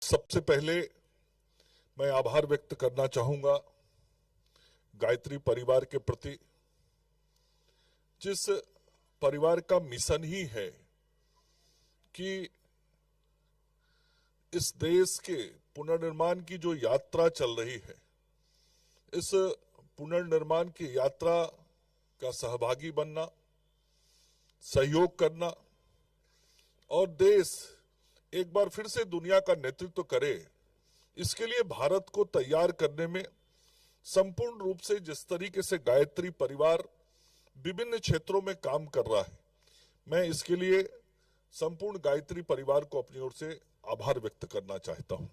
सबसे पहले मैं आभार व्यक्त करना चाहूंगा गायत्री परिवार के प्रति, जिस परिवार का मिशन ही है कि इस देश के पुनर्निर्माण की जो यात्रा चल रही है, इस पुनर्निर्माण की यात्रा का सहभागी बनना, सहयोग करना और देश एक बार फिर से दुनिया का नेतृत्व करे, इसके लिए भारत को तैयार करने में संपूर्ण रूप से जिस तरीके से गायत्री परिवार विभिन्न क्षेत्रों में काम कर रहा है, मैं इसके लिए संपूर्ण गायत्री परिवार को अपनी ओर से आभार व्यक्त करना चाहता हूं।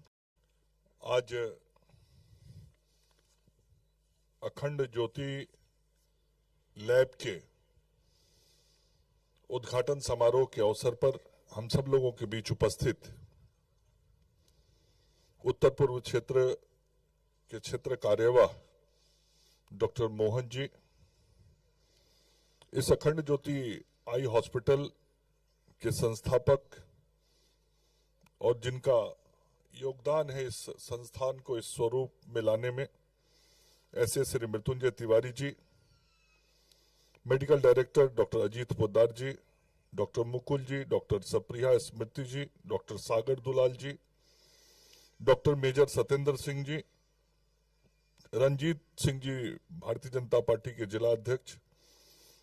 आज अखंड ज्योति लैब के उद्घाटन समारोह के अवसर पर हम सब लोगों के बीच उपस्थित उत्तर पूर्व क्षेत्र के क्षेत्र कार्यवाह डॉक्टर मोहन जी, इस अखंड ज्योति आई हॉस्पिटल के संस्थापक और जिनका योगदान है इस संस्थान को इस स्वरूप में लाने में, ऐसे Shri Mrityunjay Tiwari ji, medical director doctor Ajit Poddar ji, doctor Mukul ji, doctor Sapriya Smriti ji, doctor Sagar Dulal ji, doctor major Satyendra Singh ji, Ranjit Singh ji Bharatiya Janata party के जिला अध्यक्ष,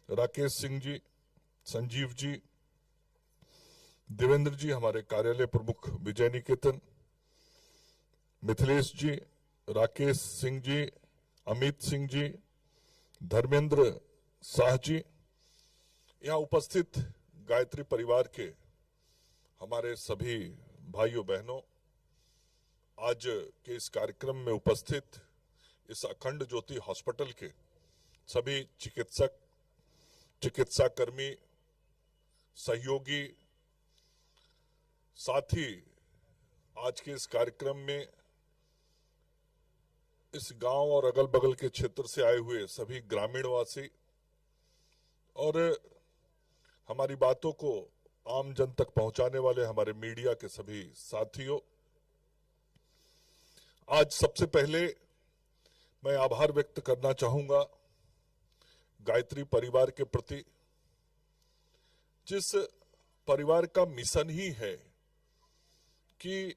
राकेश सिंह जी, संजीव जी, देवेंद्र जी हमारे कार्यालय प्रमुख विजय निकेतन, मिथिलेश जी, राकेश सिंह जी, अमित सिंह जी, धर्मेंद्र शाह जी, यहाँ उपस्थित गायत्री परिवार के हमारे सभी भाइयों बहनों, आज के इस कार्यक्रम में उपस्थित इस अखंड ज्योति हॉस्पिटल के सभी चिकित्सक, चिकित्साकर्मी, सहयोगी, साथ ही आज के इस कार्यक्रम में इस गांव और अगल बगल के क्षेत्र से आए हुए सभी ग्रामीणवासी और हमारी बातों को आम जन तक पहुंचाने वाले हमारे मीडिया के सभी साथियों, आज सबसे पहले मैं आभार व्यक्त करना चाहूंगा गायत्री परिवार के प्रति, जिस परिवार का मिशन ही है कि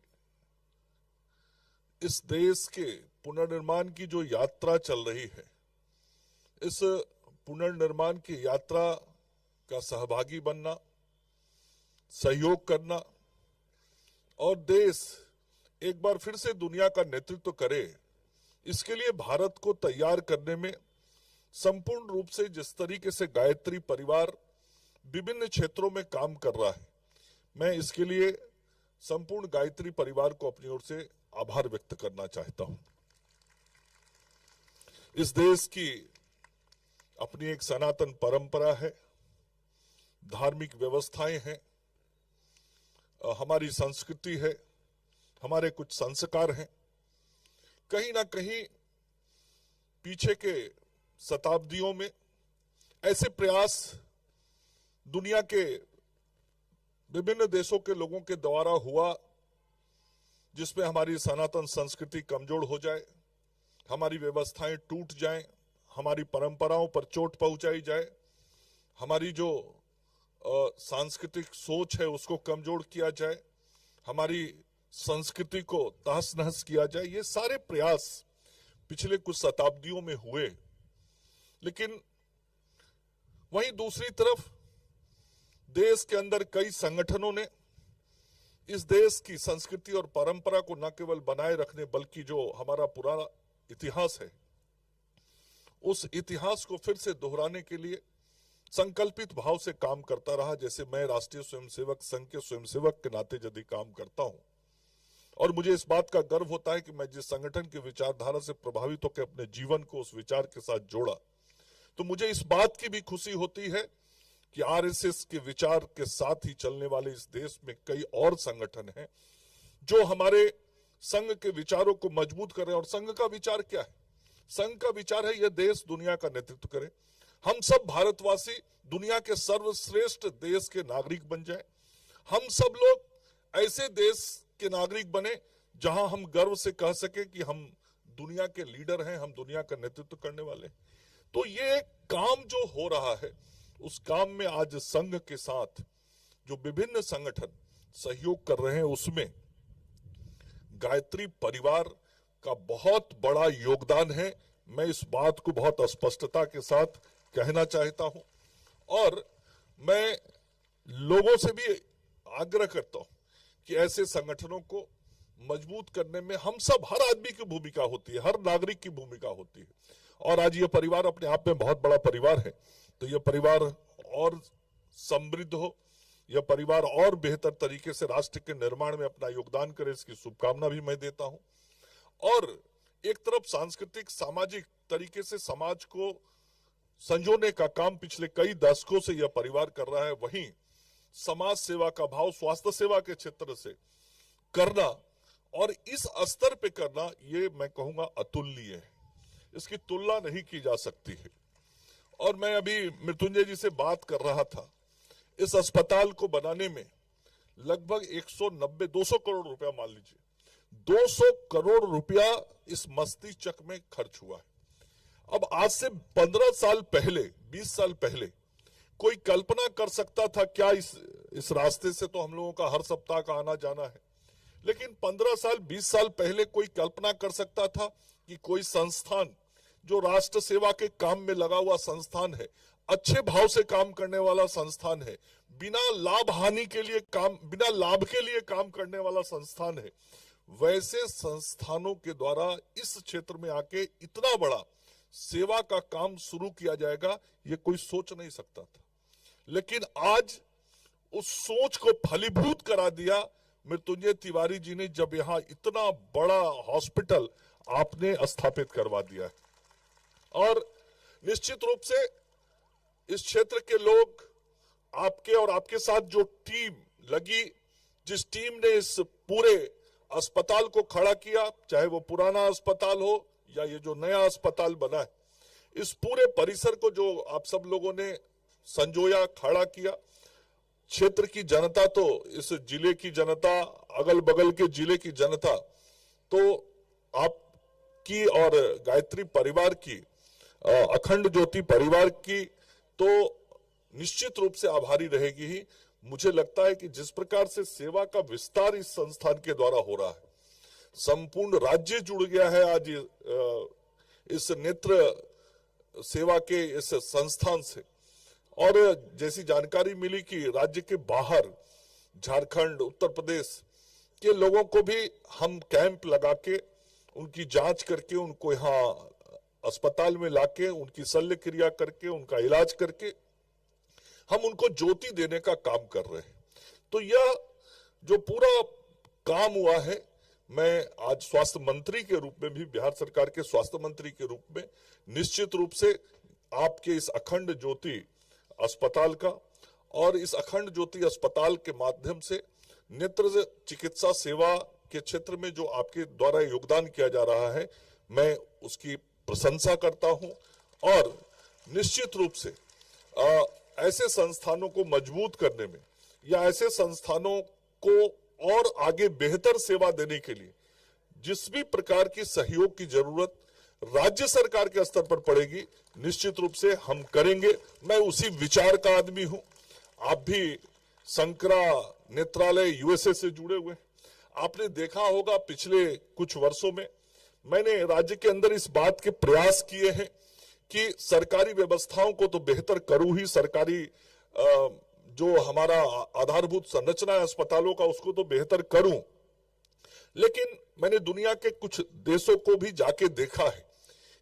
इस देश के पुनर्निर्माण की जो यात्रा चल रही है, इस पुनर्निर्माण की यात्रा का सहभागी बनना, सहयोग करना और देश एक बार फिर से दुनिया का नेतृत्व करे, इसके लिए भारत को तैयार करने में संपूर्ण रूप से जिस तरीके से गायत्री परिवार विभिन्न क्षेत्रों में काम कर रहा है, मैं इसके लिए संपूर्ण गायत्री परिवार को अपनी ओर से आभार व्यक्त करना चाहता हूं। इस देश की अपनी एक सनातन परंपरा है, धार्मिक व्यवस्थाएं हैं, हमारी संस्कृति है, हमारे कुछ संस्कार हैं। कहीं ना कहीं पीछे के शताब्दियों में ऐसे प्रयास दुनिया के विभिन्न देशों के लोगों के द्वारा हुआ जिसमें हमारी सनातन संस्कृति कमजोर हो जाए, हमारी व्यवस्थाएं टूट जाएं, हमारी परंपराओं पर चोट पहुंचाई जाए, हमारी जो सांस्कृतिक सोच है उसको कमजोर किया जाए, हमारी संस्कृति को तहस नहस किया जाए। ये सारे प्रयास पिछले कुछ शताब्दियों में हुए, लेकिन वहीं दूसरी तरफ देश के अंदर कई संगठनों ने इस देश की संस्कृति और परंपरा को न केवल बनाए रखने बल्कि जो हमारा पुराना इतिहास है उस इतिहास को फिर से दोहराने के लिए संकल्पित भाव से काम करता रहा। जैसे मैं राष्ट्रीय स्वयंसेवक संघ के स्वयंसेवक के नाते यदि काम करता हूं और मुझे इस बात का गर्व होता है कि मैं जिस संगठन की विचारधारा से प्रभावित होकर अपने जीवन को उस विचार के साथ जोड़ा, तो मुझे इस बात की भी खुशी होती है कि आरएसएस के विचार के साथ ही चलने वाले इस देश में कई और संगठन हैं जो हमारे संघ के विचारों को मजबूत कर रहे हैं। और संघ का विचार क्या है? संघ का विचार है यह देश दुनिया का नेतृत्व करे, हम सब भारतवासी दुनिया के सर्वश्रेष्ठ देश के नागरिक बन जाए, हम सब लोग ऐसे देश के नागरिक बने जहां हम गर्व से कह सके कि हम दुनिया के लीडर हैं, हम दुनिया का नेतृत्व करने वाले हैं। तो ये काम जो हो रहा है, उस काम में आज संघ के साथ जो विभिन्न संगठन सहयोग कर रहे हैं, उसमें गायत्री परिवार का बहुत बड़ा योगदान है। मैं इस बात को बहुत स्पष्टता के साथ कहना चाहता हूं और मैं लोगों से भी आग्रह करता हूं कि ऐसे संगठनों को मजबूत करने में हम सब, हर आदमी की भूमिका होती है, हर नागरिक की भूमिका होती है। और आज ये परिवार अपने आप में बहुत बड़ा परिवार है, तो यह परिवार और समृद्ध हो, यह परिवार और बेहतर तरीके से राष्ट्र के निर्माण में अपना योगदान करे, इसकी शुभकामना भी मैं देता हूं। और एक तरफ सांस्कृतिक सामाजिक तरीके से समाज को संजोने का काम पिछले कई दशकों से यह परिवार कर रहा है, वहीं समाज सेवा का भाव स्वास्थ्य सेवा के क्षेत्र से करना और इस स्तर पे करना, ये मैं कहूंगा अतुलनीय है, इसकी तुलना नहीं की जा सकती है। और मैं अभी मृत्युंजय जी से बात कर रहा था, इस अस्पताल को बनाने में लगभग 190-200 करोड़ रुपया, मान लीजिए 200 करोड़ रुपया इस मस्तिष्क में खर्च हुआ है। अब आज से 15 साल पहले, 20 साल पहले कोई कल्पना कर सकता था क्या? इस रास्ते से तो हम लोगों का हर सप्ताह का आना जाना है, लेकिन 15 साल 20 साल पहले कोई कल्पना कर सकता था कि कोई संस्थान जो राष्ट्र सेवा के काम में लगा हुआ संस्थान है, अच्छे भाव से काम करने वाला संस्थान है, बिना लाभ हानि के लिए काम, बिना लाभ के लिए काम करने वाला संस्थान है, वैसे संस्थानों के द्वारा इस क्षेत्र में आके इतना बड़ा सेवा का काम शुरू किया जाएगा, ये कोई सोच नहीं सकता था। लेकिन आज उस सोच को फलीभूत करा दिया मृत्युंजय तिवारी जी ने, जब यहां इतना बड़ा हॉस्पिटल आपने स्थापित करवा दिया है। और निश्चित रूप से इस क्षेत्र के लोग, आपके और आपके साथ जो टीम लगी, जिस टीम ने इस पूरे अस्पताल को खड़ा किया, चाहे वो पुराना अस्पताल हो या ये जो नया अस्पताल बना है, इस पूरे परिसर को जो आप सब लोगों ने संजोया, खड़ा किया, क्षेत्र की जनता, तो इस जिले की जनता, अगल बगल के जिले की जनता, तो आपकी और गायत्री परिवार की, अखंड ज्योति परिवार की तो निश्चित रूप से आभारी रहेगी ही। मुझे लगता है कि जिस प्रकार से सेवा का विस्तार इस संस्थान के द्वारा हो रहा है, संपूर्ण राज्य जुड़ गया है आज इस नेत्र सेवा के इस संस्थान से। और जैसी जानकारी मिली कि राज्य के बाहर झारखंड, उत्तर प्रदेश के लोगों को भी हम कैंप लगा के, उनकी जांच करके, उनको यहाँ अस्पताल में लाके, उनकी शल्य क्रिया करके, उनका इलाज करके हम उनको ज्योति देने का काम कर रहे हैं। तो यह जो पूरा काम हुआ है, मैं आज स्वास्थ्य मंत्री के रूप में भी, बिहार सरकार के स्वास्थ्य मंत्री के रूप में निश्चित रूप से आपके इस अखंड ज्योति अस्पताल का और इस अखंड ज्योति अस्पताल के माध्यम से नेत्र चिकित्सा सेवा के क्षेत्र में जो आपके द्वारा योगदान किया जा रहा है, मैं उसकी प्रशंसा करता हूं। और निश्चित रूप से ऐसे संस्थानों को मजबूत करने में या ऐसे संस्थानों को और आगे बेहतर सेवा देने के लिए जिस भी प्रकार की सहयोग की जरूरत राज्य सरकार के स्तर पर पड़ेगी, निश्चित रूप से हम करेंगे। मैं उसी विचार का आदमी हूं। आप भी संकरा नेत्रालय यूएसए से जुड़े हुए, आपने देखा होगा पिछले कुछ वर्षों में मैंने राज्य के अंदर इस बात के प्रयास किए हैं कि सरकारी व्यवस्थाओं को तो बेहतर करूं ही, सरकारी जो हमारा आधारभूत संरचना है अस्पतालों का, उसको तो बेहतर करूं। लेकिन मैंने दुनिया के कुछ देशों को भी जाके देखा है,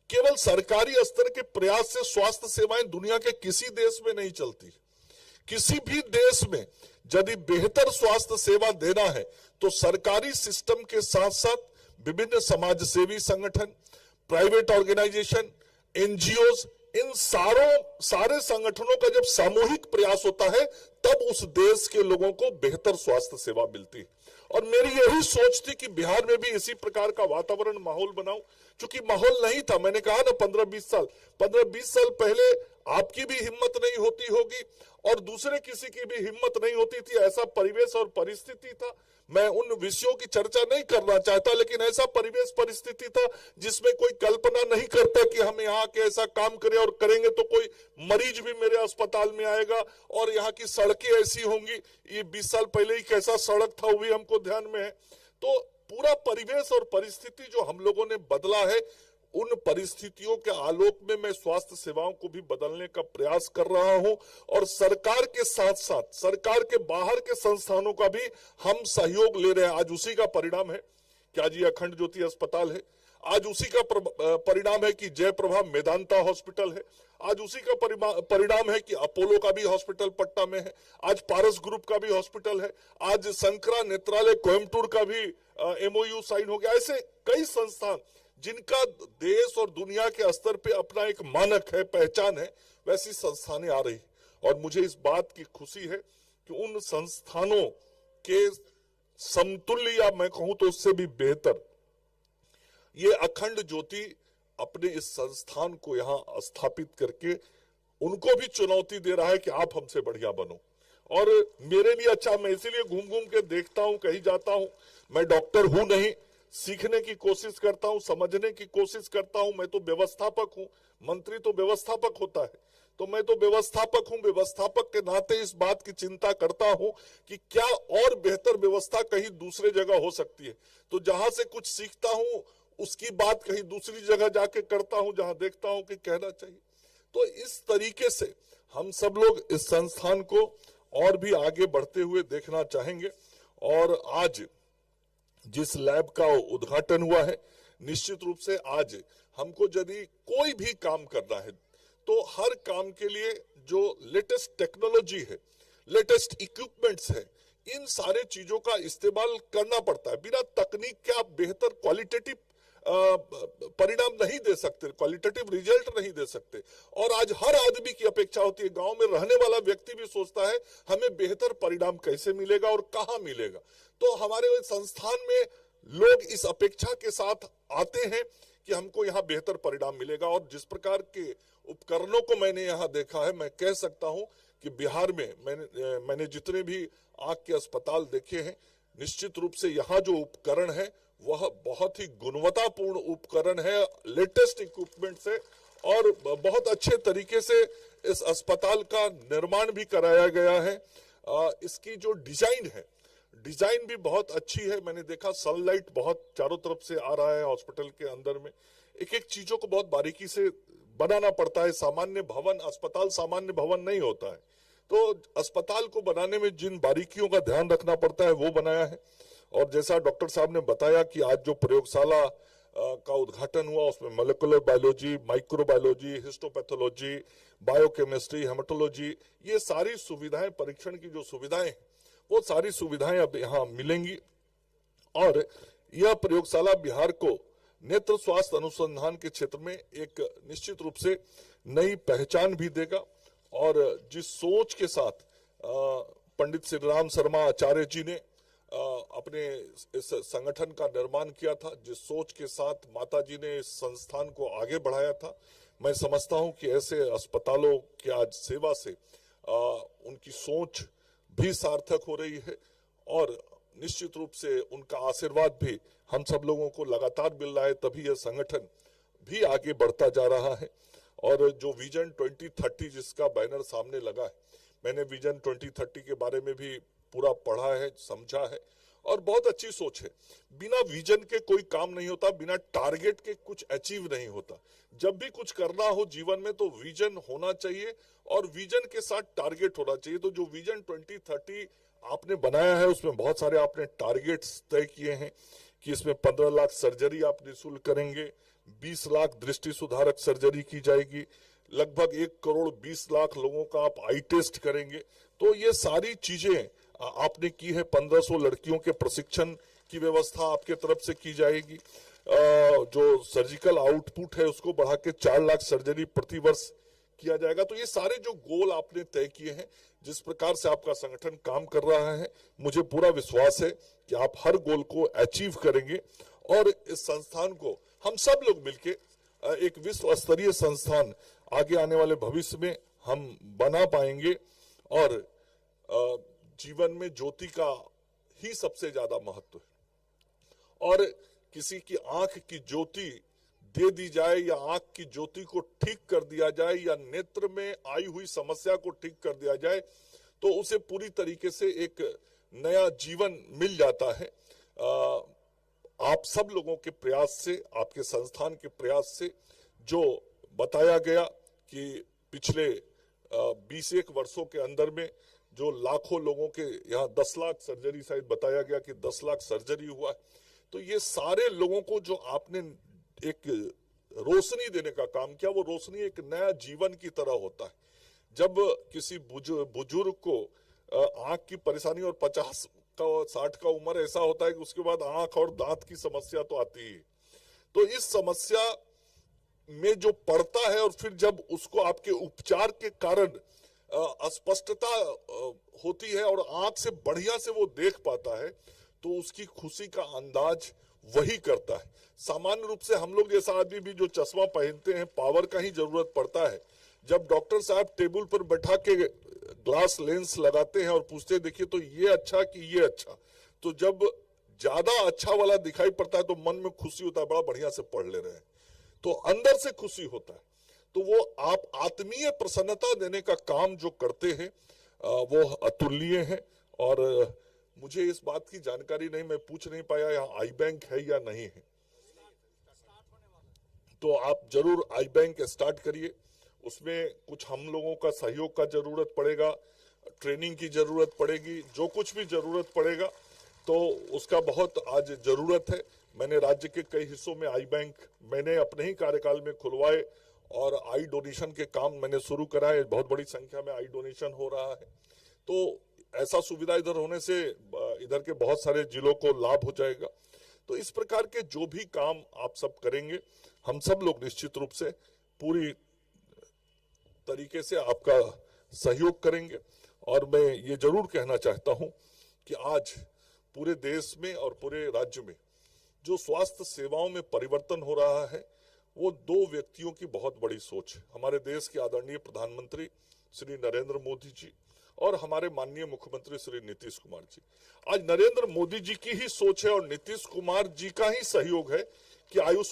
केवल सरकारी स्तर के प्रयास से स्वास्थ्य सेवाएं दुनिया के किसी देश में नहीं चलती। किसी भी देश में यदि बेहतर स्वास्थ्य सेवा देना है तो सरकारी सिस्टम के साथ साथ विभिन्न समाज सेवी संगठन, प्राइवेट ऑर्गेनाइजेशन, एनजीओज, इन सारे संगठनों का जब सामूहिक प्रयास होता है तब उस देश के लोगों को बेहतर स्वास्थ्य सेवा मिलती है। और मेरी यही सोच थी कि बिहार में भी इसी प्रकार का वातावरण, माहौल बनाऊं। क्योंकि माहौल नहीं था। मैंने कहा ना 15-20 साल पहले आपकी भी हिम्मत नहीं होती होगी और दूसरे किसी की भी हिम्मत नहीं होती थी, ऐसा परिवेश और परिस्थिति था। मैं उन विषयों की चर्चा नहीं करना चाहता, लेकिन ऐसा परिवेश परिस्थिति था जिसमें कोई कल्पना नहीं करता कि हम यहाँ के ऐसा काम करें और करेंगे तो कोई मरीज भी मेरे अस्पताल में आएगा और यहाँ की सड़कें ऐसी होंगी। ये 20 साल पहले ही कैसा सड़क था वो भी हमको ध्यान में है। तो पूरा परिवेश और परिस्थिति जो हम लोगों ने बदला है, उन परिस्थितियों के आलोक में मैं स्वास्थ्य सेवाओं को भी बदलने का प्रयास कर रहा हूं और सरकार के साथ साथ सरकार के बाहर के संस्थानों का भी हम सहयोग ले रहे हैं। आज उसी का परिणाम है कि आज ये अखंड ज्योति अस्पताल है, आज उसी का परिणाम है कि जयप्रभा मेदांता हॉस्पिटल है, आज उसी का परिणाम है कि अपोलो का भी हॉस्पिटल पटना में है, आज पारस ग्रुप का भी हॉस्पिटल है, आज शंकरा नेत्रालय कोयम्बटूर का भी MOU साइन हो गया। ऐसे कई संस्थान जिनका देश और दुनिया के स्तर पे अपना एक मानक है, पहचान है, वैसी संस्थानें आ रही और मुझे इस बात की खुशी है कि उन संस्थानों के समतुल्य या मैं कहूं तो उससे भी बेहतर ये अखंड ज्योति अपने इस संस्थान को यहाँ स्थापित करके उनको भी चुनौती दे रहा है कि आप हमसे बढ़िया बनो। और मेरे लिए अच्छा, मैं इसीलिए घूम घूम के देखता हूं, कहीं जाता हूं। मैं डॉक्टर हूं नहीं, सीखने की कोशिश करता हूं, समझने की कोशिश करता हूं। मैं तो व्यवस्थापक हूं, मंत्री तो व्यवस्थापक होता है, तो मैं तो व्यवस्थापक हूं। व्यवस्थापक के नाते इस बात की चिंता करता हूं कि क्या और बेहतर व्यवस्था कहीं दूसरे जगह हो सकती है। तो जहां से कुछ सीखता हूं उसकी बात कहीं दूसरी जगह जाके करता हूं जहां देखता हूं कि कहना चाहिए। तो इस तरीके से हम सब लोग इस संस्थान को और भी आगे बढ़ते हुए देखना चाहेंगे। और आज जिस लैब का उद्घाटन हुआ है, निश्चित रूप से आज हमको यदि कोई भी काम करना है तो हर काम के लिए जो लेटेस्ट टेक्नोलॉजी है, लेटेस्ट इक्विपमेंट्स है, इन सारे चीजों का इस्तेमाल करना पड़ता है। बिना तकनीक के आप बेहतर क्वालिटेटिव परिणाम नहीं दे सकते, क्वालिटेटिव रिजल्ट नहीं दे सकते। और आज हर आदमी की अपेक्षा होती है, गांव में रहने वाला व्यक्ति भी सोचता है हमें बेहतर परिणाम कैसे मिलेगा और कहां मिलेगा। तो हमारे संस्थान में लोग इस अपेक्षा के साथ आते हैं कि हमको यहाँ बेहतर परिणाम मिलेगा। और जिस प्रकार के उपकरणों को मैंने यहाँ देखा है, मैं कह सकता हूँ कि बिहार में मैंने जितने भी आंख के अस्पताल देखे हैं, निश्चित रूप से यहाँ जो उपकरण है वह बहुत ही गुणवत्तापूर्ण उपकरण है, लेटेस्ट इक्विपमेंट से, और बहुत अच्छे तरीके से इस अस्पताल का निर्माण भी कराया गया है। इसकी जो डिजाइन है, डिजाइन भी बहुत अच्छी है। मैंने देखा सनलाइट बहुत चारों तरफ से आ रहा है हॉस्पिटल के अंदर में। एक एक चीजों को बहुत बारीकी से बनाना पड़ता है। सामान्य भवन, अस्पताल सामान्य भवन नहीं होता है, तो अस्पताल को बनाने में जिन बारीकियों का ध्यान रखना पड़ता है वो बनाया है। और जैसा डॉक्टर साहब ने बताया कि आज जो प्रयोगशाला का उद्घाटन हुआ उसमें molecular biology, microbiology, histopathology, biochemistry, haematology, ये सारी सुविधाएं, परीक्षण की जो सुविधाएं हैं वो सारी सुविधाएं अब यहाँ मिलेंगी। और यह प्रयोगशाला बिहार को नेत्र स्वास्थ्य अनुसंधान के क्षेत्र में एक निश्चित रूप से नई पहचान भी देगा। और जिस सोच के साथ पंडित श्री राम शर्मा आचार्य जी ने अपने इस संगठन का निर्माण किया था, जिस सोच के साथ माता जी ने इस संस्थान को आगे बढ़ाया था, मैं समझता हूं कि ऐसे अस्पतालों की आज सेवा से उनकी सोच भी सार्थक हो रही है। और निश्चित रूप से उनका आशीर्वाद भी हम सब लोगों को लगातार मिल रहा है, तभी यह संगठन भी आगे बढ़ता जा रहा है। और जो विजन 2030 जिसका बैनर सामने लगा है, मैंने विजन 2030 के बारे में भी पूरा पढ़ा है, समझा है, और बहुत अच्छी सोच है। बिना विजन के कोई काम नहीं होता, बिना टारगेट के कुछ अचीव नहीं होता। जब भी कुछ करना हो जीवन में तो विजन होना चाहिए और विजन के साथ टारगेट होना चाहिए। तो जो विजन 2030 आपने बनाया है उसमें बहुत सारे आपने टारगेट्स तय किए हैं कि इसमें 15 लाख सर्जरी आप निःशुल्क करेंगे, 20 लाख दृष्टि सुधारक सर्जरी की जाएगी, लगभग 1 करोड़ 20 लाख लोगों का आप आई टेस्ट करेंगे। तो ये सारी चीजें आपने की है। 1500 लड़कियों के प्रशिक्षण की व्यवस्था आपके तरफ से की जाएगी। जो सर्जिकल आउटपुट है उसको बढ़ा के 4 लाख सर्जरी प्रति वर्ष किया जाएगा। तो ये सारे जो गोल आपने तय किए हैं, जिस प्रकार से आपका संगठन काम कर रहा है, मुझे पूरा विश्वास है कि आप हर गोल को अचीव करेंगे और इस संस्थान को हम सब लोग मिलके एक विश्व स्तरीय संस्थान आगे आने वाले भविष्य में हम बना पाएंगे और जीवन में ज्योति का ही सबसे ज्यादा महत्व है। और किसी की आंख की ज्योति दे दी जाए या आंख की ज्योति को ठीक कर दिया जाए या नेत्र में आई हुई समस्या को ठीक कर दिया जाए तो उसे पूरी तरीके से एक नया जीवन मिल जाता है। आप सब लोगों के प्रयास से, आपके संस्थान के प्रयास से जो बताया गया कि पिछले 20-1 वर्षों के अंदर में जो लाखों लोगों के यहाँ 10 लाख सर्जरी, शायद बताया गया कि 10 लाख सर्जरी हुआ है, तो ये सारे लोगों को जो आपने एक रोशनी देने का काम किया, वो रोशनी एक नया जीवन की तरह होता है। जब किसी बुजुर्ग को आंख की परेशानी और 50 का 60 का उम्र ऐसा होता है कि उसके बाद आंख और दांत की समस्या तो आती है, तो इस समस्या में जो पड़ता है और फिर जब उसको आपके उपचार के कारण अस्पष्टता होती है और आंख से बढ़िया से वो देख पाता है, तो उसकी खुशी का अंदाज वही करता है। सामान्य रूप से हम लोग जैसा आदमी भी जो चश्मा पहनते हैं, पावर का ही जरूरत पड़ता है। जब डॉक्टर साहब टेबल पर बैठा के ग्लास लेंस लगाते हैं और पूछते हैं देखिए तो ये अच्छा कि ये अच्छा, तो जब ज्यादा अच्छा वाला दिखाई पड़ता है तो मन में खुशी होता है, बड़ा बढ़िया से पढ़ ले रहे हैं, तो अंदर से खुशी होता है। तो वो आप आत्मीय प्रसन्नता देने का काम जो करते हैं वो अतुलनीय है। और मुझे इस बात की जानकारी नहीं, मैं पूछ नहीं पाया यहाँ आई बैंक है या नहीं है, तो आप जरूर आई बैंक स्टार्ट करिए। उसमें कुछ हम लोगों का सहयोग का जरूरत पड़ेगा, ट्रेनिंग की जरूरत पड़ेगी, जो कुछ भी जरूरत पड़ेगा तो उसका बहुत आज जरूरत है। मैंने राज्य के कई हिस्सों में आई बैंक मैंने अपने ही कार्यकाल में खुलवाए और आई डोनेशन के काम मैंने शुरू कराए। बहुत बड़ी संख्या में आई डोनेशन हो रहा है, तो ऐसा सुविधा इधर होने से इधर के बहुत सारे जिलों को लाभ हो जाएगा। तो इस प्रकार के जो भी काम आप सब करेंगे, हम सब लोग निश्चित रूप से पूरी तरीके से आपका सहयोग करेंगे। और मैं ये जरूर कहना चाहता हूं कि आज पूरे देश में और पूरे राज्य में जो स्वास्थ्य सेवाओं में परिवर्तन हो रहा है, वो 2 व्यक्तियों की बहुत बड़ी सोच है। हमारे देश के आदरणीय प्रधानमंत्री श्री नरेंद्र मोदी जी और हमारे माननीय मुख्यमंत्री श्री नीतीश कुमार जी। आज नरेंद्र मोदी जी की ही सोच है और नीतीश कुमार जी का ही सहयोग है कि आयुष